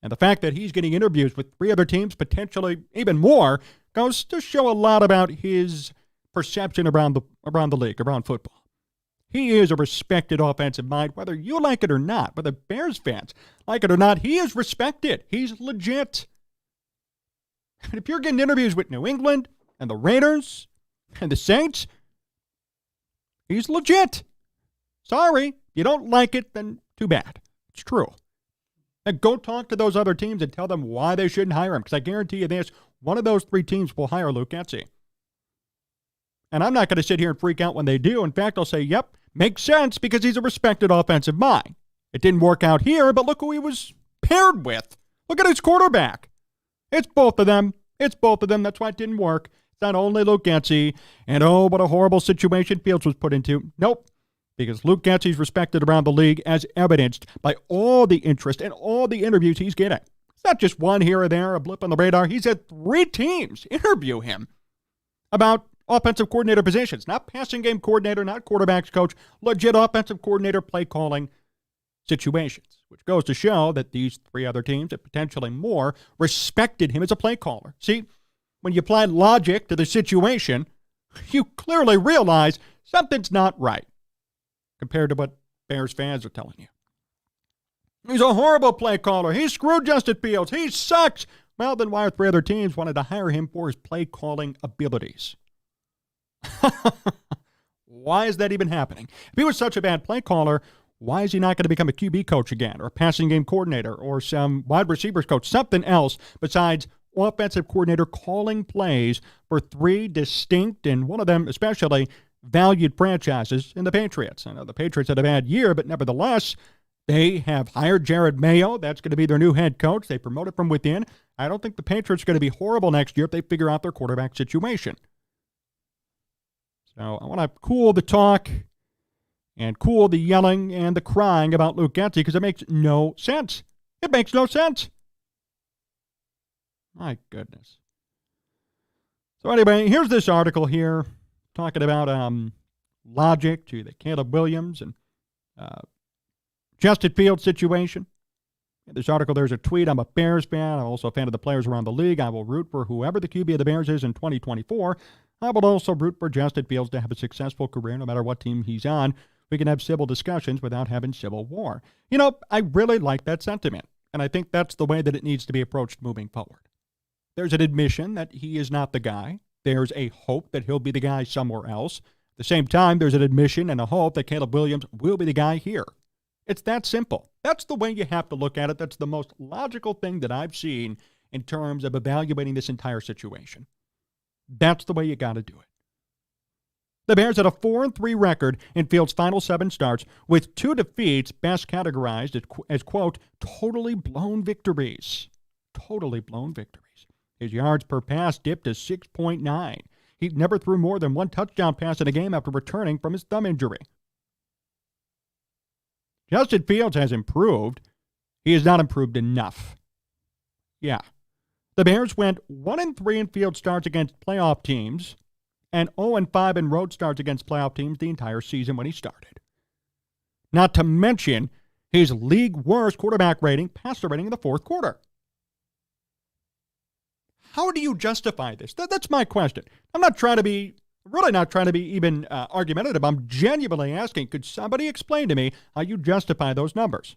And the fact that he's getting interviews with 3 other teams, potentially even more, goes to show a lot about his perception around the league, around football. He is a respected offensive mind, whether you like it or not, whether Bears fans like it or not. He is respected. He's legit. And if you're getting interviews with New England and the Raiders and the Saints, he's legit. Sorry, if you don't like it, then too bad. It's true. And go talk to those other teams and tell them why they shouldn't hire him. Because I guarantee you this, one of those 3 teams will hire Luke Getsy. And I'm not going to sit here and freak out when they do. In fact, I'll say, yep, makes sense because he's a respected offensive mind. It didn't work out here, but look who he was paired with. Look at his quarterback. It's both of them. It's both of them. That's why it didn't work. It's not only Luke Getsy. And oh, what a horrible situation Fields was put into. Nope. Because Luke Getsy's respected around the league as evidenced by all the interest and all the interviews he's getting. It's not just one here or there, a blip on the radar. He's had 3 teams interview him about offensive coordinator positions. Not passing game coordinator, not quarterbacks coach, legit offensive coordinator play calling situations, which goes to show that these 3 other teams, and potentially more, respected him as a play caller. See, when you apply logic to the situation, you clearly realize something's not right compared to what Bears fans are telling you. He's a horrible play caller. He screwed Justin Fields. He sucks. Well, then why are 3 other teams wanted to hire him for his play calling abilities? Why is that even happening? If he was such a bad play caller, why is he not going to become a QB coach again, or a passing game coordinator, or some wide receivers coach, something else besides offensive coordinator calling plays for 3 distinct, and one of them especially, valued franchises in the Patriots? I know the Patriots had a bad year, but nevertheless, they have hired Jared Mayo. That's going to be their new head coach. They promoted from within. I don't think the Patriots are going to be horrible next year if they figure out their quarterback situation. So I want to cool the talk and cool the yelling and the crying about Luke Getsy because it makes no sense. It makes no sense. My goodness. So anyway, here's this article here talking about logic to the Caleb Williams and Justin Fields situation. In this article, there's a tweet. I'm a Bears fan. I'm also a fan of the players around the league. I will root for whoever the QB of the Bears is in 2024. I will also root for Justin Fields to have a successful career no matter what team he's on. We can have civil discussions without having civil war. You know, I really like that sentiment, and I think that's the way that it needs to be approached moving forward. There's an admission that he is not the guy. There's a hope that he'll be the guy somewhere else. At the same time, there's an admission and a hope that Caleb Williams will be the guy here. It's that simple. That's the way you have to look at it. That's the most logical thing that I've seen in terms of evaluating this entire situation. That's the way you got to do it. The Bears had a 4-3 record in Fields' final 7 starts, with 2 defeats best categorized as, quote, totally blown victories. Totally blown victories. His yards per pass dipped to 6.9. He never threw more than 1 touchdown pass in a game after returning from his thumb injury. Justin Fields has improved. He has not improved enough. Yeah. The Bears went 1-3 in field starts against playoff teams and 0-5 in road starts against playoff teams the entire season when he started. Not to mention his league worst quarterback rating, passer rating in the fourth quarter. How do you justify this? That's my question. I'm not trying to be even argumentative. I'm genuinely asking, could somebody explain to me how you justify those numbers?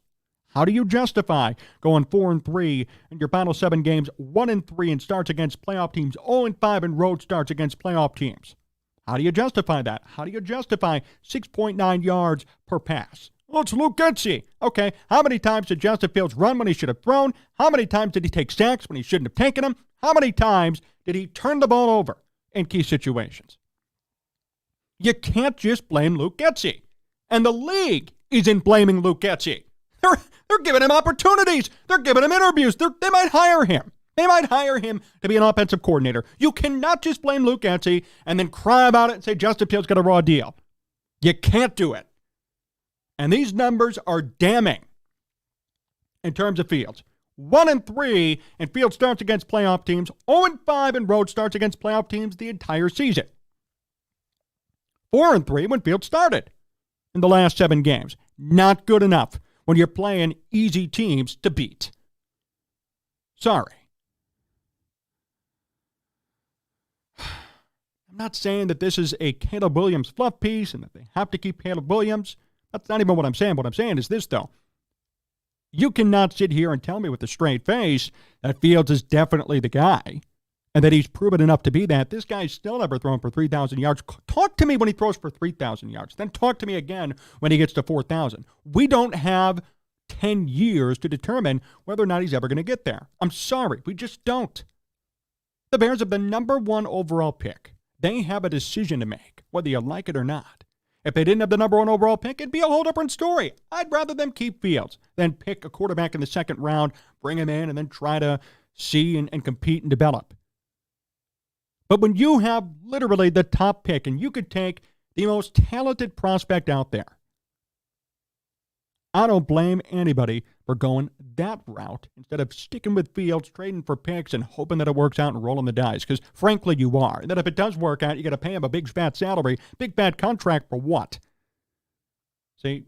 How do you justify going 4-3 in your final 7 games, 1-3 in starts against playoff teams, 0-5 in road starts against playoff teams? How do you justify that? How do you justify 6.9 yards per pass? Well, it's Luke Getsy. Okay, how many times did Justin Fields run when he should have thrown? How many times did he take sacks when he shouldn't have taken them? How many times did he turn the ball over in key situations? You can't just blame Luke Getsy. And the league isn't blaming Luke Getsy. They're giving him opportunities. They're giving him interviews. They might hire him. They might hire him to be an offensive coordinator. You cannot just blame Luke Getsy and then cry about it and say Justin Fields got a raw deal. You can't do it. And these numbers are damning in terms of Fields. 1-3 in field starts against playoff teams, 0-5 in road starts against playoff teams the entire season. 4-3 when Fields started in the last 7 games. Not good enough when you're playing easy teams to beat. Sorry. I'm not saying that this is a Caleb Williams fluff piece and that they have to keep Caleb Williams. That's not even what I'm saying. What I'm saying is this, though. You cannot sit here and tell me with a straight face that Fields is definitely the guy and that he's proven enough to be that. This guy's still never thrown for 3,000 yards. Talk to me when he throws for 3,000 yards. Then talk to me again when he gets to 4,000. We don't have 10 years to determine whether or not he's ever going to get there. I'm sorry. We just don't. The Bears have the number 1 overall pick. They have a decision to make, whether you like it or not. If they didn't have the number 1 overall pick, it'd be a whole different story. I'd rather them keep Fields than pick a quarterback in the 2nd round, bring him in, and then try to see and compete and develop. But when you have literally the top pick and you could take the most talented prospect out there, I don't blame anybody for going that route instead of sticking with Fields, trading for picks, and hoping that it works out and rolling the dice. Because, frankly, you are. And that if it does work out, you got to pay him a big, fat salary, big, fat contract for what? See?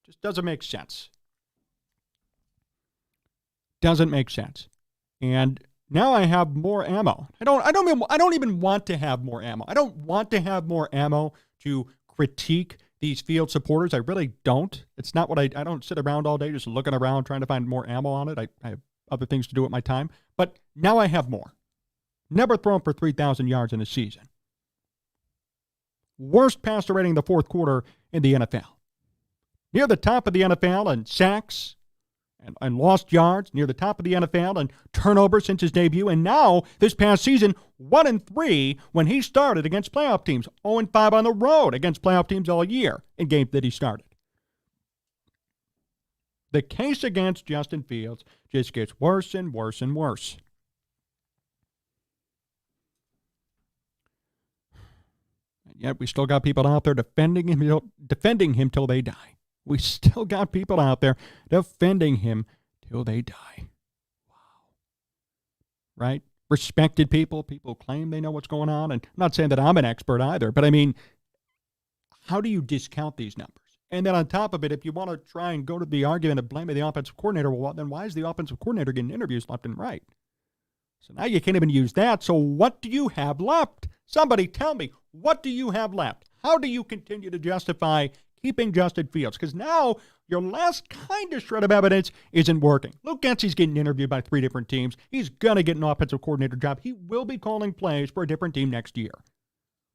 Just doesn't make sense. Doesn't make sense. And now I have more ammo. I don't even want to have more ammo. I don't want to have more ammo to critique these Field supporters. I really don't. It's not what I don't sit around all day just looking around trying to find more ammo on it. I have other things to do with my time. But now I have more. Never thrown for 3,000 yards in a season. Worst passer rating in the fourth quarter in the NFL. Near the top of the NFL in sacks and lost yards, near the top of the NFL and turnovers since his debut. And now, this past season, 1-3 when he started against playoff teams. 0-5 on the road against playoff teams all year in games that he started. The case against Justin Fields just gets worse and worse and worse. Yet we still got people out there defending him till they die. We still got people out there defending him till they die. Wow. Right? Respected people claim they know what's going on. And I'm not saying that I'm an expert either, but I mean, how do you discount these numbers? And then on top of it, if you want to try and go to the argument of blaming the offensive coordinator, well, then why is the offensive coordinator getting interviews left and right? So now you can't even use that. So what do you have left? Somebody tell me, what do you have left? How do you continue to justify keeping Justin Fields? Because now your last kind of shred of evidence isn't working. Luke Getzey's getting interviewed by 3 different teams. He's going to get an offensive coordinator job. He will be calling plays for a different team next year.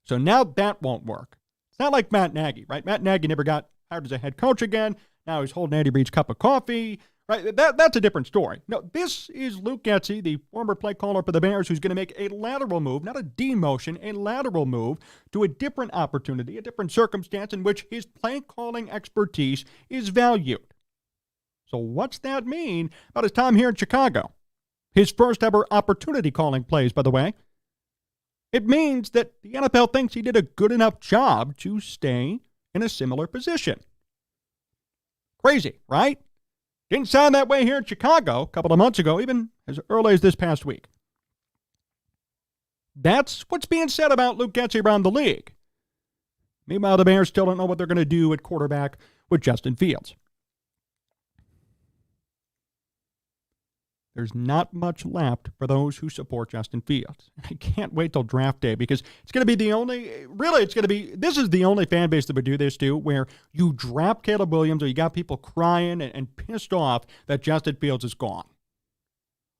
So now that won't work. It's not like Matt Nagy, right? Matt Nagy never got hired as a head coach again. Now he's holding Andy Reid's cup of coffee. Right? That's a different story. No, this is Luke Getzey, the former play caller for the Bears, who's going to make a lateral move, not a demotion, a lateral move to a different opportunity, a different circumstance in which his play calling expertise is valued. So what's that mean about his time here in Chicago? His first ever opportunity calling plays, by the way. It means that the NFL thinks he did a good enough job to stay in a similar position. Crazy, right? Didn't sound that way here in Chicago a couple of months ago, even as early as this past week. That's what's being said about Luke Getzey around the league. Meanwhile, the Bears still don't know what they're going to do at quarterback with Justin Fields. There's not much left for those who support Justin Fields. I can't wait till draft day because it's going to be this is the only fan base that would do this too, where you draft Caleb Williams or you got people crying and pissed off that Justin Fields is gone.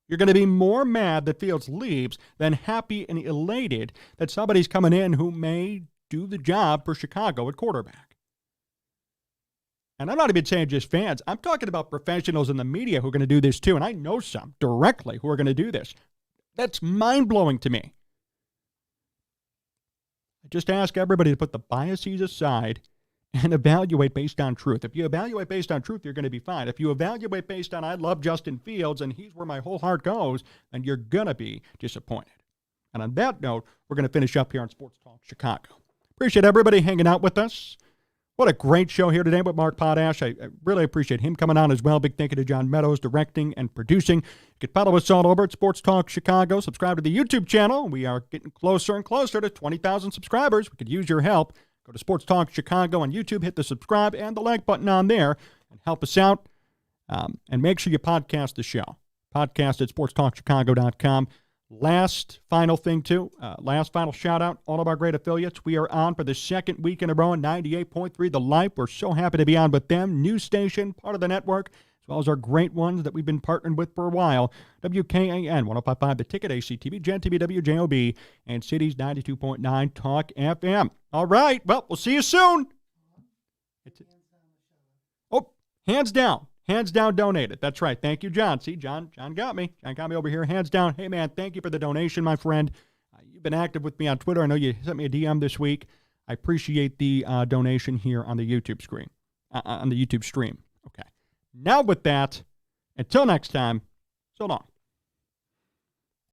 You're going to be more mad that Fields leaves than happy and elated that somebody's coming in who may do the job for Chicago at quarterback. And I'm not even saying just fans. I'm talking about professionals in the media who are going to do this too. And I know some directly who are going to do this. That's mind-blowing to me. I just ask everybody to put the biases aside and evaluate based on truth. If you evaluate based on truth, you're going to be fine. If you evaluate based on I love Justin Fields and he's where my whole heart goes, then you're going to be disappointed. And on that note, we're going to finish up here on Sports Talk Chicago. Appreciate everybody hanging out with us. What a great show here today with Mark Potash. I really appreciate him coming on as well. Big thank you to John Meadows, directing and producing. You can follow us all over at Sports Talk Chicago. Subscribe to the YouTube channel. We are getting closer and closer to 20,000 subscribers. We could use your help. Go to Sports Talk Chicago on YouTube. Hit the subscribe and the like button on there and help us out. And make sure you podcast the show. Podcast at sportstalkchicago.com. Last final thing, too. Last final shout-out. All of our great affiliates. We are on for the second week in a row on 98.3 The Life. We're so happy to be on with them. New station, part of the network, as well as our great ones that we've been partnered with for a while. WKAN 105.5 The Ticket, ACTV, Gen TV, WJOB, and Cities 92.9 Talk FM. All right. Well, we'll see you soon. Oh, hands down. Hands down donated. That's right. Thank you, John. See, John got me. John got me over here. Hands down. Hey, man, thank you for the donation, my friend. You've been active with me on Twitter. I know you sent me a DM this week. I appreciate the donation here on the YouTube screen, on the YouTube stream. Okay. Now with that, until next time, so long.